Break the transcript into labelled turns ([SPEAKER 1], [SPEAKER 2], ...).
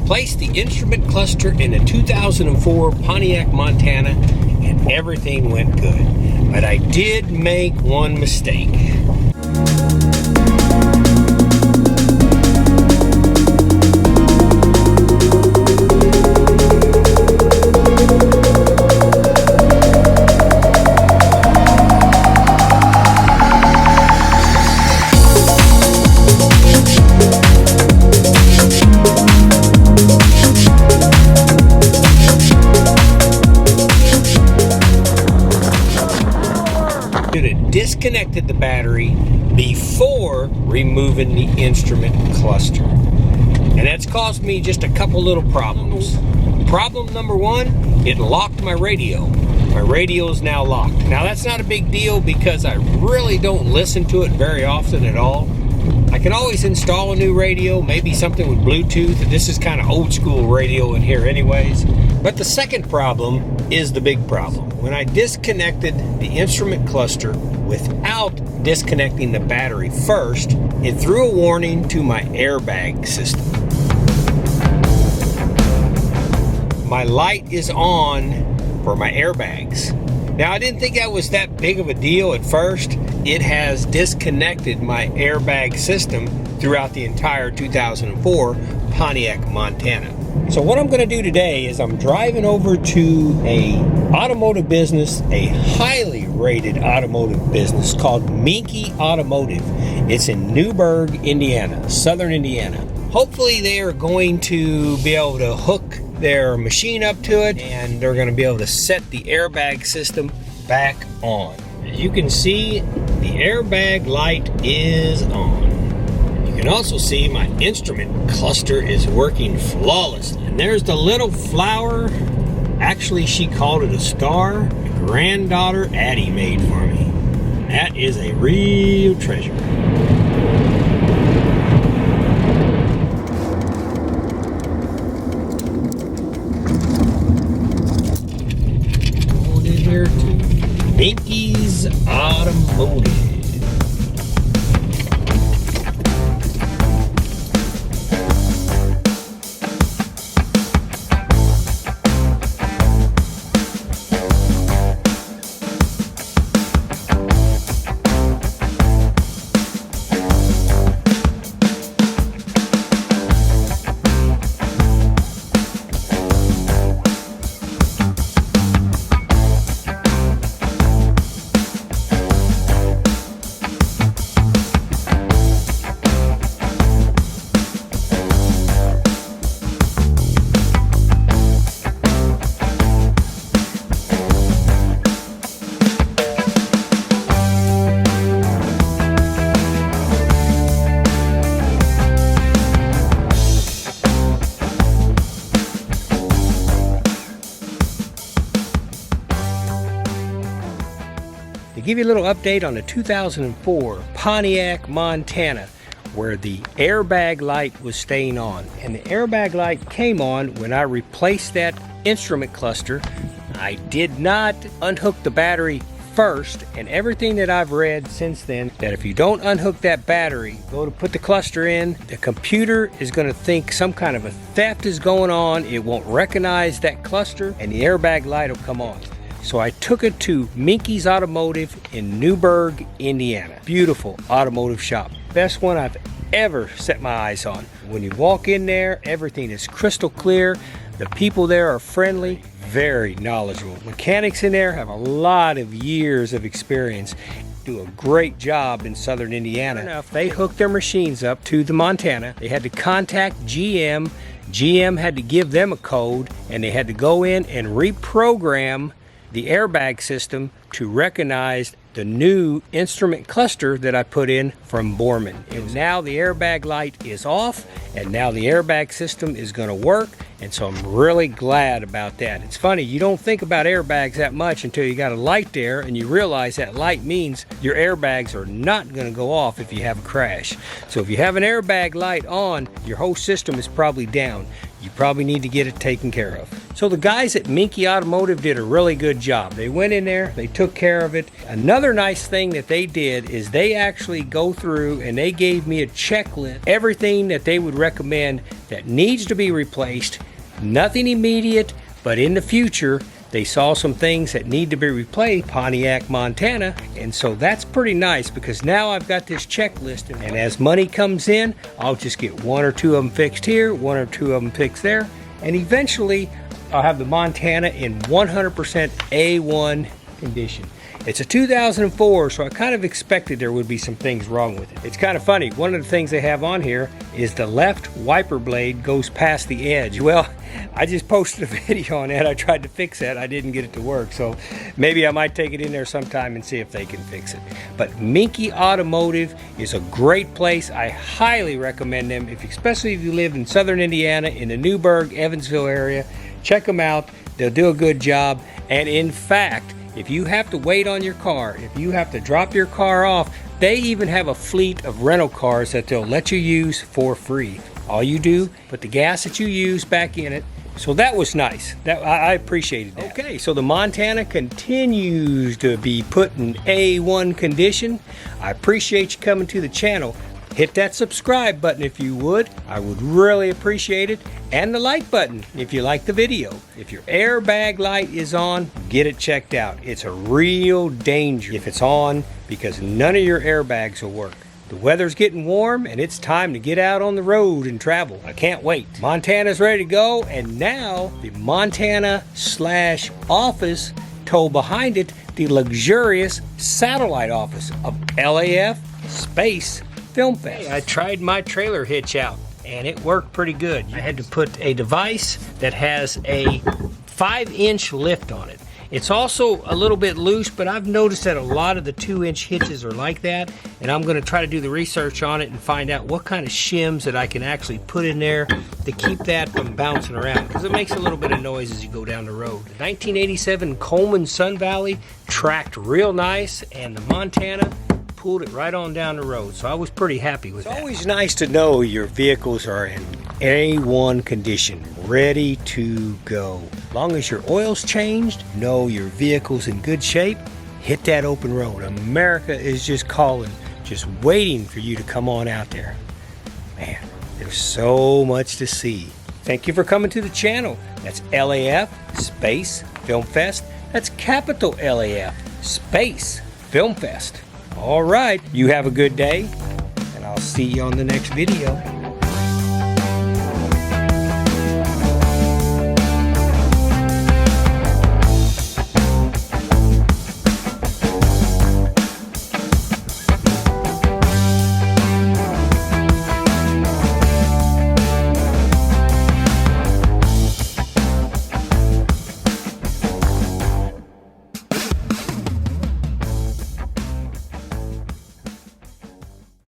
[SPEAKER 1] replaced the instrument cluster in a 2004 Pontiac Montana, and everything went good. But I did make one mistake. Disconnected the battery before removing the instrument cluster, and that's caused me just a couple little problems. Problem number one, it locked my radio. My radio is now locked. Now that's not a big deal because I really don't listen to it very often at all. I can always install a new radio, maybe something with Bluetooth. This is kind of old school radio in here anyways. But the second problem is the big problem. When I disconnected the instrument cluster without disconnecting the battery first, it threw a warning to my airbag system. My light is on for my airbags. Now, I didn't think that was that big of a deal at first. It has disconnected my airbag system throughout the entire 2004 Pontiac Montana. So what I'm going to do today is I'm driving over to a automotive business, a highly rated automotive business called Minky Automotive. It's in Newburgh, Indiana, southern Indiana. Hopefully they are going to be able to hook their machine up to it, and they're going to be able to set the airbag system back on. As you can see, the airbag light is on. You can also see my instrument cluster is working flawlessly. And there's the little flower. Actually, she called it a star. My granddaughter Addie made for me. That is a real treasure. Going in here to Minky's Automotive. To give you a little update on the 2004 Pontiac Montana, where the airbag light was staying on. And the airbag light came on when I replaced that instrument cluster. I did not unhook the battery first, and everything that I've read since then, that if you don't unhook that battery, go to put the cluster in, the computer is going to think some kind of a theft is going on. It won't recognize that cluster, and the airbag light will come on. So I took it to Minky's Automotive in Newburgh, Indiana. Beautiful automotive shop. Best one I've ever set my eyes on. When you walk in there, everything is crystal clear. The people there are friendly, very knowledgeable. Mechanics in there have a lot of years of experience. Do a great job in southern Indiana. Sure enough, they hooked their machines up to the Montana. They had to contact GM. GM had to give them a code, and they had to go in and reprogram the airbag system to recognize the new instrument cluster that I put in from Borman. And now the airbag light is off, and now the airbag system is going to work, and so I'm really glad about that. It's funny, you don't think about airbags that much until you got a light there and you realize that light means your airbags are not going to go off if you have a crash. So if you have an airbag light on, your whole system is probably down. you probably need to get it taken care of. So the guys at Minky Automotive did a really good job. They went in there, they took care of it. Another nice thing that they did is they actually go through and they gave me a checklist, everything that they would recommend that needs to be replaced. Nothing immediate, but in the future, they saw some things that need to be replaced, Pontiac, Montana, and so that's pretty nice because now I've got this checklist, and as money comes in, I'll just get one or two of them fixed here, one or two of them fixed there, and eventually I'll have the Montana in 100% A1 condition. It's a 2004, so I kind of expected there would be some things wrong with it. It's kind of funny. One of the things they have on here is the left wiper blade goes past the edge. Well, I just posted a video on that. I tried to fix that. I didn't get it to work, so maybe I might take it in there sometime and see if they can fix it. But Minky Automotive is a great place. I highly recommend them, especially if you live in southern Indiana, in the Newburgh, Evansville area. Check them out. They'll do a good job. And in fact, if you have to wait on your car, if you have to drop your car off, they even have a fleet of rental cars that they'll let you use for free. All you do, put the gas that you use back in it. So that was nice. I appreciated that. Okay, so the Montana continues to be put in A1 condition. I appreciate you coming to the channel. Hit that subscribe button if you would. I would really appreciate it. And the like button if you like the video. If your airbag light is on, get it checked out. It's a real danger if it's on because none of your airbags will work. The weather's getting warm and it's time to get out on the road and travel. I can't wait. Montana's ready to go, and now the Montana/office tow behind it the luxurious satellite office of LAF Space Film Fest. I tried my trailer hitch out and it worked pretty good. I had to put a device that has a 5-inch lift on it. It's also a little bit loose, but I've noticed that a lot of the 2-inch hitches are like that, and I'm going to try to do the research on it and find out what kind of shims that I can actually put in there to keep that from bouncing around, because it makes a little bit of noise as you go down the road. The 1987 Coleman Sun Valley tracked real nice, and the Montana pulled it right on down the road, so I was pretty happy with that. It's always nice to know your vehicles are in A1 condition, ready to go. As long as your oil's changed, know your vehicle's in good shape, hit that open road. America is just calling, just waiting for you to come on out there. Man, there's so much to see. Thank you for coming to the channel. That's LAF Space Film Fest. That's capital LAF Space Film Fest. All right, you have a good day, and I'll see you on the next video.